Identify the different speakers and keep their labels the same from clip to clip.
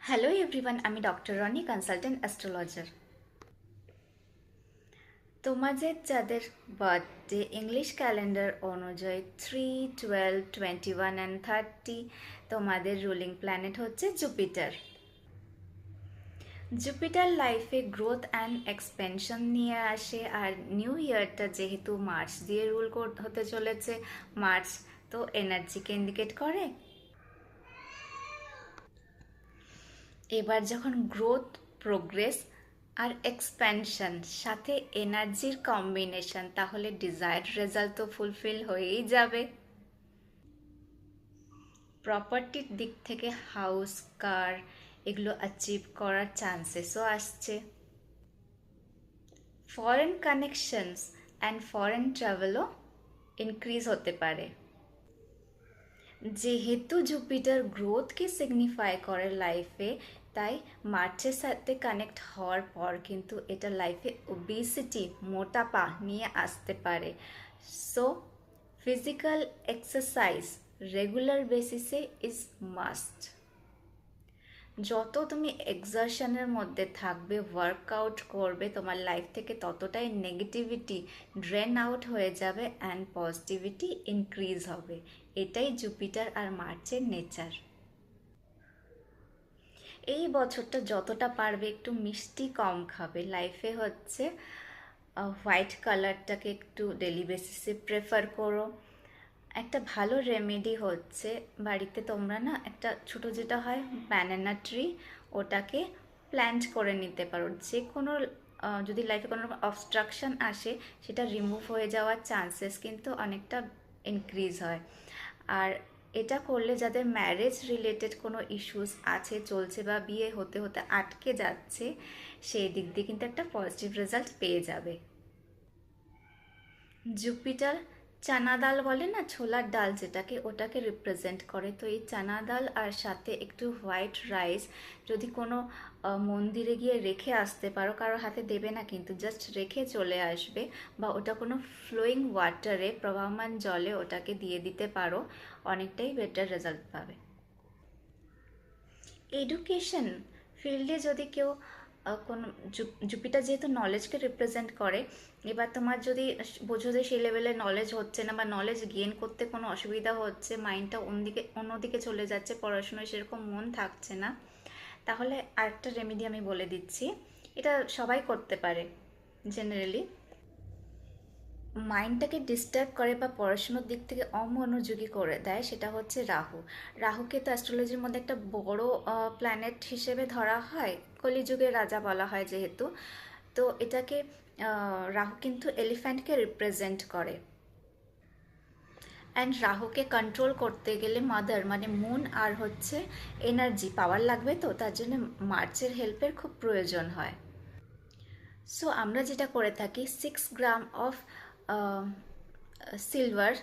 Speaker 1: Hello everyone, আমি doctor Roni, consultant astrologer. তোমাদের যাদের বার্থডে ইংলিশ ক্যালেন্ডার অনুযায়ী 3, 12, 21 অ্যান্ড 30, তোমাদের রুলিং প্ল্যানেট হচ্ছে জুপিটার। জুপিটার লাইফে গ্রোথ অ্যান্ড এক্সপেনশন নিয়ে আসে, আর নিউ ইয়ারটা যেহেতু মার্চ দিয়ে রুল হতে চলেছে, মার্চ তো এনার্জিকে ইন্ডিকেট করে। এবার যখন গ্রোথ, প্রোগ্রেস আর এক্সপ্যানশন সাথে এনার্জির কম্বিনেশন, তাহলে ডিজায়ার্ড রেজাল্ট তো ফুলফিল হয়েই যাবে। প্রপার্টির দিক থেকে হাউস, কার এগুলো অ্যাচিভ করার চান্সেসও আসছে। ফরেন কানেকশনস অ্যান্ড ফরেন ট্রাভেলও ইনক্রিজ হতে পারে। যেহেতু জুপিটার গ্রোথকে সিগনিফাই করে লাইফে, তাই মার্চের সাথে কানেক্ট হওয়ার পর কিন্তু এটা লাইফে ওবেসিটি, মোটাপা নিয়ে আসতে পারে। সো ফিজিক্যাল এক্সারসাইজ রেগুলার বেসিসে ইজ মাস্ট। যত তুমি এক্সারশনের মধ্যে থাকবে, ওয়ার্কআউট করবে, তোমার লাইফ থেকে ততটাই নেগেটিভিটি ড্রেন আউট হয়ে যাবে অ্যান্ড পজিটিভিটি ইনক্রিজ হবে। এটাই জুপিটার আর মার্চের নেচার। এই বছরটা যতটা পারবে একটু মিষ্টি কম খাবে। লাইফে হচ্ছে হোয়াইট কালারটাকে একটু ডেলি বেসিসে প্রেফার করো। একটা ভালো রেমেডি হচ্ছে, বাড়িতে তোমরা না একটা ছোট যেটা হয় ব্যানানা ট্রি, ওটাকে প্ল্যান্ট করে নিতে পারো। যে কোনো যদি লাইফে কোনো রকম অবস্ট্রাকশন আসে, সেটা রিমুভ হয়ে যাওয়ার চান্সেস কিন্তু অনেকটা ইনক্রিজ হয়। আর এটা করলে যাদের ম্যারেজ রিলেটেড কোনো ইস্যুস আছে, চলছে বা বিয়ে হতে হতে আটকে যাচ্ছে, সেই দিক দিয়ে কিন্তু একটা পজিটিভ রেজাল্ট পেয়ে যাবে। জুপিটার চানা ডাল বলে না, ছোলার ডাল যেটাকে, ওটাকে রিপ্রেজেন্ট করে। তো এই চানা ডাল আর সাথে একটু হোয়াইট রাইস যদি কোনো মন্দিরে গিয়ে রেখে আসতে পারো, কারোর হাতে দেবে না কিন্তু, জাস্ট রেখে চলে আসবে, বা ওটা কোনো ফ্লোয়িং ওয়াটারে, প্রবাহমান জলে ওটাকে দিয়ে দিতে পারো, অনেকটাই বেটার রেজাল্ট পাবে। এডুকেশন ফিল্ডে যদি কেউ কোনো জুপিটার যেহেতু নলেজকে রিপ্রেজেন্ট করে, এবার তোমার যদি বোঝো যে সেই লেভেলে নলেজ হচ্ছে না, বা নলেজ গেইন করতে কোনো অসুবিধা হচ্ছে, মাইন্ডটা অন্যদিকে চলে যাচ্ছে, পড়াশোনায় সেরকম মন থাকছে না, তাহলে আরেকটা রেমেডি আমি বলে দিচ্ছি। এটা সবাই করতে পারে জেনারেলি। মাইন্ডটাকে ডিস্টার্ব করে বা পড়াশুনোর দিক থেকে অমনোযোগী করে দেয়, সেটা হচ্ছে রাহু। রাহুকে তো অ্যাস্ট্রোলজির মধ্যে একটা বড় প্ল্যানেট হিসেবে ধরা হয়, কলিযুগের রাজা বলা হয় যেহেতু। তো এটাকে রাহু কিন্তু এলিফ্যান্টকে রিপ্রেজেন্ট করে। অ্যান্ড রাহুকে কন্ট্রোল করতে গেলে মাদার মানে মুন আর হচ্ছে এনার্জি পাওয়ার লাগবে, তো তার জন্য মার্চের হেল্পের খুব প্রয়োজন হয়। সো আমরা যেটা করে থাকি, 6 গ্রাম অফ সিলভার,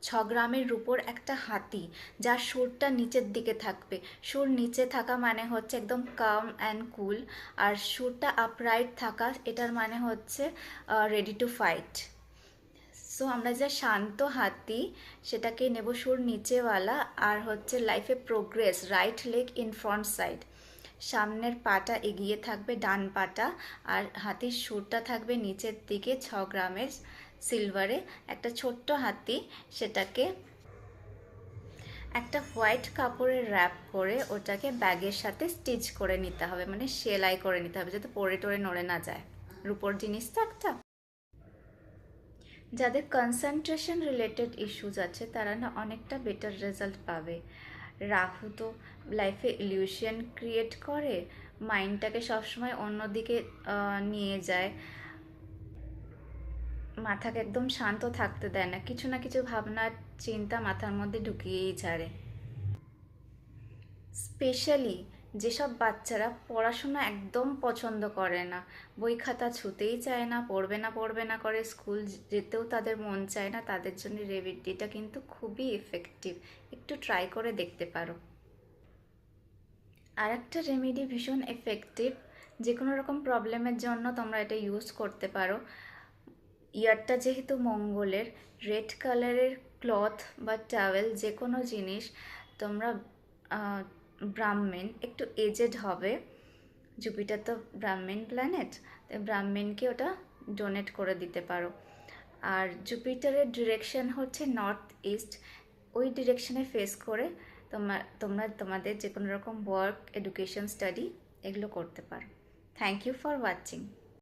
Speaker 1: 6 গ্রামের রূপোর একটা হাতি, যার সুরটা নিচের দিকে থাকবে। সুর নিচে থাকা মানে হচ্ছে একদম কাম অ্যান্ড কুল, আর সুরটা আপরাইট থাকা, এটার মানে হচ্ছে রেডি টু ফাইট। সো আমরা যা শান্ত হাতি, সেটাকে নেব সুর নিচেওয়ালা, আর হচ্ছে লাইফে progress, right leg in front side, সামনের পাটা এগিয়ে থাকবে, ডান পাটা, আর হাতির সুরটা থাকবে নিচের দিকে। 6 গ্রামের সিলভারে একটা ছোট্ট হাতি, সেটাকে একটা হোয়াইট কাপড়ে র্যাপ করে ওটাকে ব্যাগের সাথে স্টিচ করে নিতে হবে, মানে সেলাই করে নিতে হবে, যাতে পরে টরে নড়ে না যায়। রূপোর জিনিস তো একটা। যাদের কনসেন্ট্রেশন রিলেটেড ইস্যুজ আছে, তারা না অনেকটা বেটার রেজাল্ট পাবে। রাহু তো লাইফে ইলিউশন ক্রিয়েট করে, মাইন্ডটাকে সবসময় অন্যদিকে নিয়ে যায়, মাথাকে একদম শান্ত থাকতে দেয় না, কিছু না কিছু ভাবনা চিন্তা মাথার মধ্যে ঢুকিয়েই ছাড়ে। স্পেশালি যেসব বাচ্চারা পড়াশোনা একদম পছন্দ করে না, বই খাতা ছুতেই চায় না, পড়বে না পড়বে না করে, স্কুল যেতেও তাদের মন চায় না, তাদের জন্য রেমেডিটা কিন্তু খুবই এফেক্টিভ। একটু ট্রাই করে দেখতে পারো। আর একটা রেমেডি ভীষণ এফেক্টিভ, যে কোনো রকম প্রবলেমের জন্য তোমরা এটা ইউজ করতে পারো। ইয়ারটা যেহেতু মঙ্গলের, রেড কালারের ক্লথ বা টাওয়েল, যে কোনো জিনিস তোমরা ব্রাহ্মণ একটু এজেড হবে, জুপিটার তো ব্রাহ্মণ প্ল্যানেট, তাই ব্রাহ্মণকে ওটা ডোনেট করে দিতে পারো। আর জুপিটারের ডিরেকশন হচ্ছে নর্থ ইস্ট, ওই ডিরেকশনে ফেস করে তোমরা তোমাদের যে কোনো রকম ওয়ার্ক, এডুকেশন, স্টাডি এগুলো করতে পারো। Thank you for watching.